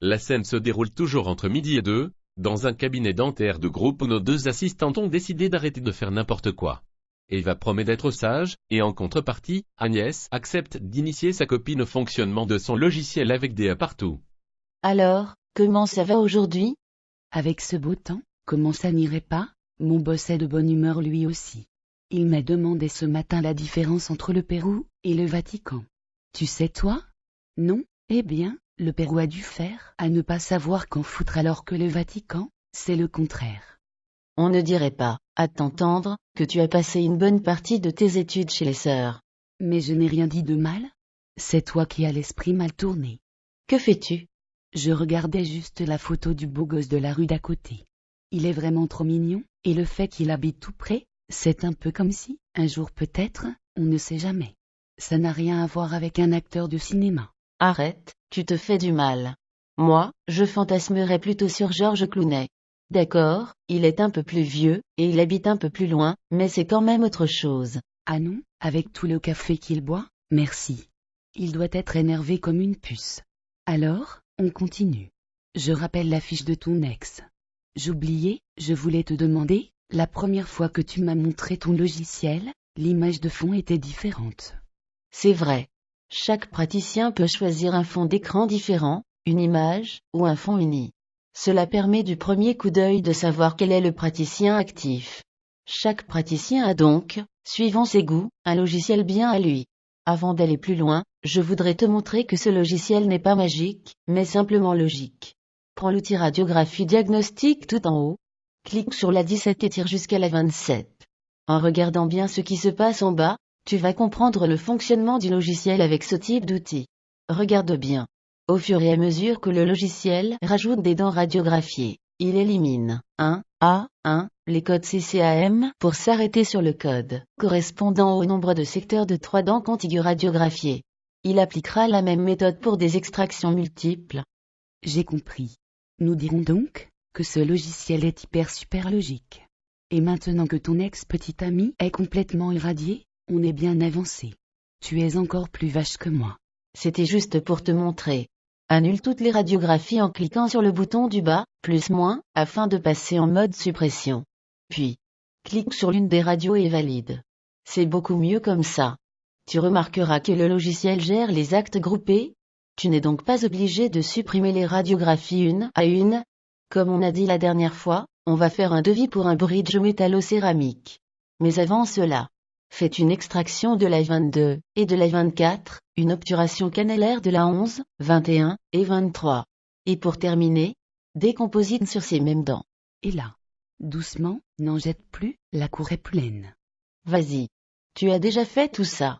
La scène se déroule toujours entre midi et 2, dans un cabinet dentaire de groupe où nos deux assistantes ont décidé d'arrêter de faire n'importe quoi. Eva promet d'être sage, et en contrepartie, Agnès accepte d'initier sa copine au fonctionnement de son logiciel avec des partout. Alors, comment ça va aujourd'hui? Avec ce beau temps, comment ça n'irait pas? Mon boss est de bonne humeur lui aussi. Il m'a demandé ce matin la différence entre le Pérou et le Vatican. Tu sais toi? Non? Eh bien, le Pérou a dû faire à ne pas savoir qu'en foutre alors que le Vatican, c'est le contraire. On ne dirait pas, à t'entendre, que tu as passé une bonne partie de tes études chez les sœurs. Mais je n'ai rien dit de mal. C'est toi qui as l'esprit mal tourné. Que fais-tu? Je regardais juste la photo du beau gosse de la rue d'à côté. Il est vraiment trop mignon, et le fait qu'il habite tout près, c'est un peu comme si, un jour peut-être, on ne sait jamais. Ça n'a rien à voir avec un acteur de cinéma. Arrête, tu te fais du mal. Moi, je fantasmerais plutôt sur Georges Clooney. D'accord, il est un peu plus vieux, et il habite un peu plus loin, mais c'est quand même autre chose. Ah non, avec tout le café qu'il boit? Merci. Il doit être énervé comme une puce. Alors, on continue. Je rappelle la fiche de ton ex. J'oubliais, je voulais te demander, la première fois que tu m'as montré ton logiciel, l'image de fond était différente. C'est vrai. Chaque praticien peut choisir un fond d'écran différent, une image, ou un fond uni. Cela permet du premier coup d'œil de savoir quel est le praticien actif. Chaque praticien a donc, suivant ses goûts, un logiciel bien à lui. Avant d'aller plus loin, je voudrais te montrer que ce logiciel n'est pas magique, mais simplement logique. Prends l'outil radiographie diagnostic tout en haut. Clique sur la 17 et tire jusqu'à la 27. En regardant bien ce qui se passe en bas, tu vas comprendre le fonctionnement du logiciel avec ce type d'outil. Regarde bien. Au fur et à mesure que le logiciel rajoute des dents radiographiées, il élimine 1 les codes CCAM pour s'arrêter sur le code correspondant au nombre de secteurs de 3 dents contiguës radiographiées. Il appliquera la même méthode pour des extractions multiples. J'ai compris. Nous dirons donc que ce logiciel est hyper super logique. Et maintenant que ton ex-petite amie est complètement irradiée, on est bien avancé. Tu es encore plus vache que moi. C'était juste pour te montrer. Annule toutes les radiographies en cliquant sur le bouton du bas, plus-moins, afin de passer en mode suppression. Puis, clique sur l'une des radios et valide. C'est beaucoup mieux comme ça. Tu remarqueras que le logiciel gère les actes groupés. Tu n'es donc pas obligé de supprimer les radiographies une à une. Comme on a dit la dernière fois, on va faire un devis pour un bridge métallo-céramique. Mais avant cela, faites une extraction de la 22 et de la 24, une obturation canalaire de la 11, 21 et 23. Et pour terminer, décomposite sur ces mêmes dents. Et là, doucement, n'en jette plus, la cour est pleine. Vas-y. Tu as déjà fait tout ça.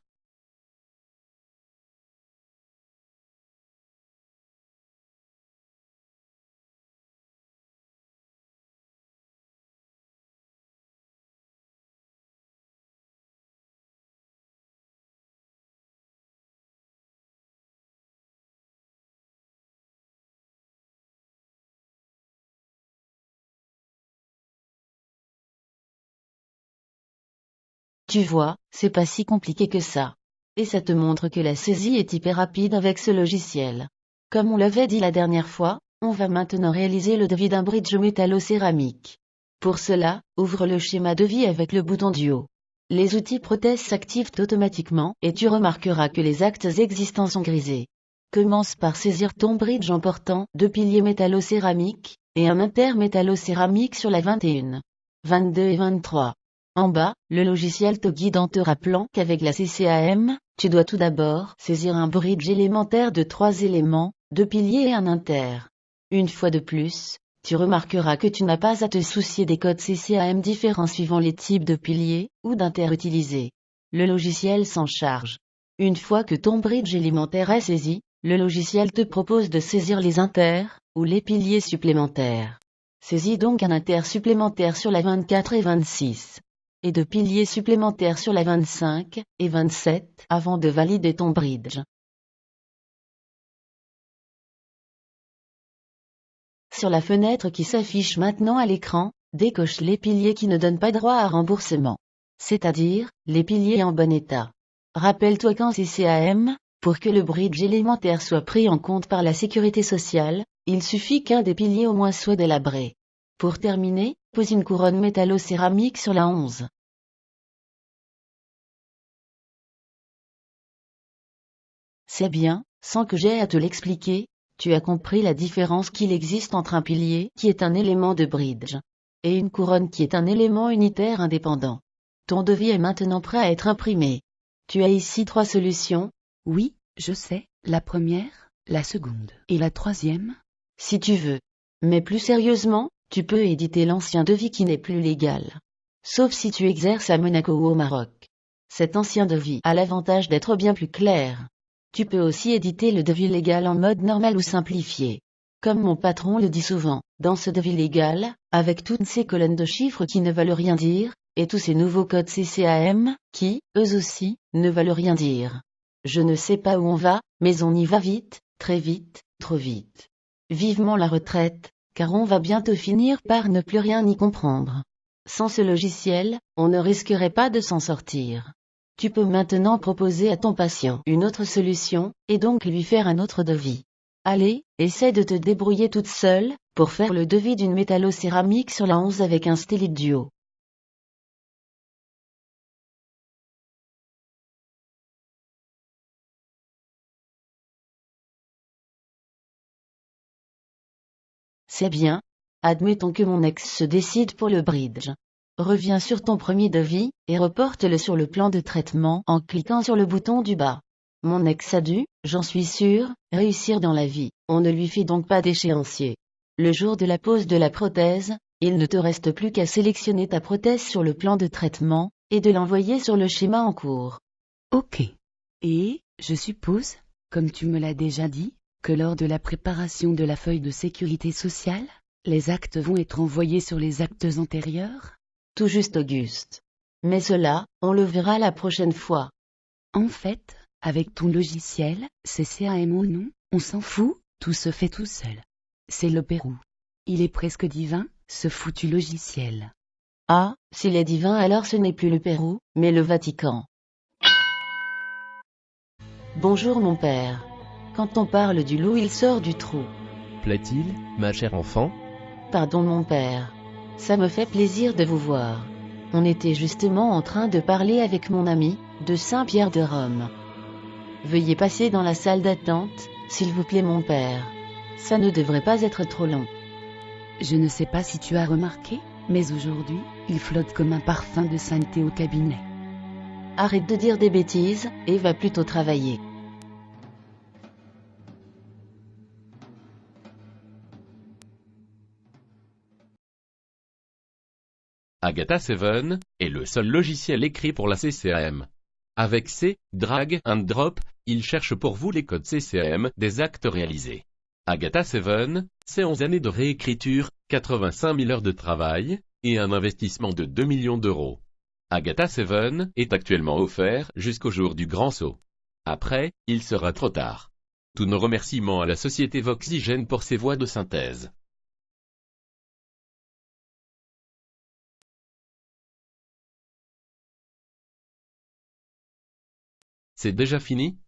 Tu vois, c'est pas si compliqué que ça. Et ça te montre que la saisie est hyper rapide avec ce logiciel. Comme on l'avait dit la dernière fois, on va maintenant réaliser le devis d'un bridge métallo-céramique. Pour cela, ouvre le schéma devis avec le bouton du haut. Les outils prothèses s'activent automatiquement et tu remarqueras que les actes existants sont grisés. Commence par saisir ton bridge en portant 2 piliers métallo-céramiques et un inter-métallo-céramique sur la 21, 22 et 23. En bas, le logiciel te guide en te rappelant qu'avec la CCAM, tu dois tout d'abord saisir un bridge élémentaire de 3 éléments, 2 piliers et un inter. Une fois de plus, tu remarqueras que tu n'as pas à te soucier des codes CCAM différents suivant les types de piliers ou d'inter utilisés. Le logiciel s'en charge. Une fois que ton bridge élémentaire est saisi, le logiciel te propose de saisir les inters ou les piliers supplémentaires. Saisis donc un inter supplémentaire sur la 24 et 26. Et 2 piliers supplémentaires sur la 25 et 27 avant de valider ton bridge. Sur la fenêtre qui s'affiche maintenant à l'écran, décoche les piliers qui ne donnent pas droit à remboursement. C'est-à-dire, les piliers en bon état. Rappelle-toi qu'en CCAM, pour que le bridge élémentaire soit pris en compte par la sécurité sociale, Il suffit qu'un des piliers au moins soit délabré. Pour terminer, pose une couronne métallo-céramique sur la 11. C'est bien, sans que j'aie à te l'expliquer, tu as compris la différence qu'il existe entre un pilier qui est un élément de bridge et une couronne qui est un élément unitaire indépendant. Ton devis est maintenant prêt à être imprimé. Tu as ici 3 solutions. Oui, je sais, la première, la seconde et la troisième. Si tu veux. Mais plus sérieusement, tu peux éditer l'ancien devis qui n'est plus légal. Sauf si tu exerces à Monaco ou au Maroc. Cet ancien devis a l'avantage d'être bien plus clair. Tu peux aussi éditer le devis légal en mode normal ou simplifié. Comme mon patron le dit souvent, dans ce devis légal, avec toutes ces colonnes de chiffres qui ne veulent rien dire, et tous ces nouveaux codes CCAM, qui, eux aussi, ne veulent rien dire. Je ne sais pas où on va, mais on y va vite, très vite, trop vite. Vivement la retraite, car on va bientôt finir par ne plus rien y comprendre. Sans ce logiciel, on ne risquerait pas de s'en sortir. Tu peux maintenant proposer à ton patient une autre solution, et donc lui faire un autre devis. Allez, essaie de te débrouiller toute seule, pour faire le devis d'une métallo-céramique sur la 11 avec un stélite duo. C'est bien. Admettons que mon ex se décide pour le bridge. Reviens sur ton premier devis, et reporte-le sur le plan de traitement en cliquant sur le bouton du bas. Mon ex a dû, j'en suis sûr, réussir dans la vie. On ne lui fait donc pas d'échéancier. Le jour de la pose de la prothèse, il ne te reste plus qu'à sélectionner ta prothèse sur le plan de traitement, et de l'envoyer sur le schéma en cours. Ok. Et, je suppose, comme tu me l'as déjà dit, que lors de la préparation de la feuille de sécurité sociale, les actes vont être envoyés sur les actes antérieurs? Tout juste Auguste. Mais cela, on le verra la prochaine fois. En fait, avec ton logiciel, CCAM ou non, on s'en fout, tout se fait tout seul. C'est le Pérou. Il est presque divin, ce foutu logiciel. Ah, s'il est divin alors ce n'est plus le Pérou, mais le Vatican. Bonjour mon père. Quand on parle du loup il sort du trou. Plaît-il, ma chère enfant? Pardon mon père. Ça me fait plaisir de vous voir. On était justement en train de parler avec mon ami, de Saint-Pierre de Rome. Veuillez passer dans la salle d'attente, s'il vous plaît mon père. Ça ne devrait pas être trop long. Je ne sais pas si tu as remarqué, mais aujourd'hui, il flotte comme un parfum de sainteté au cabinet. Arrête de dire des bêtises, et va plutôt travailler. Agatha 7 est le seul logiciel écrit pour la CCAM. Avec C, Drag and Drop, il cherche pour vous les codes CCAM des actes réalisés. Agatha 7, c'est 11 années de réécriture, 85 000 heures de travail, et un investissement de 2 millions d'euros. Agatha 7 est actuellement offert jusqu'au jour du grand saut. Après, il sera trop tard. Tous nos remerciements à la société Voxygène pour ses voix de synthèse. C'est déjà fini?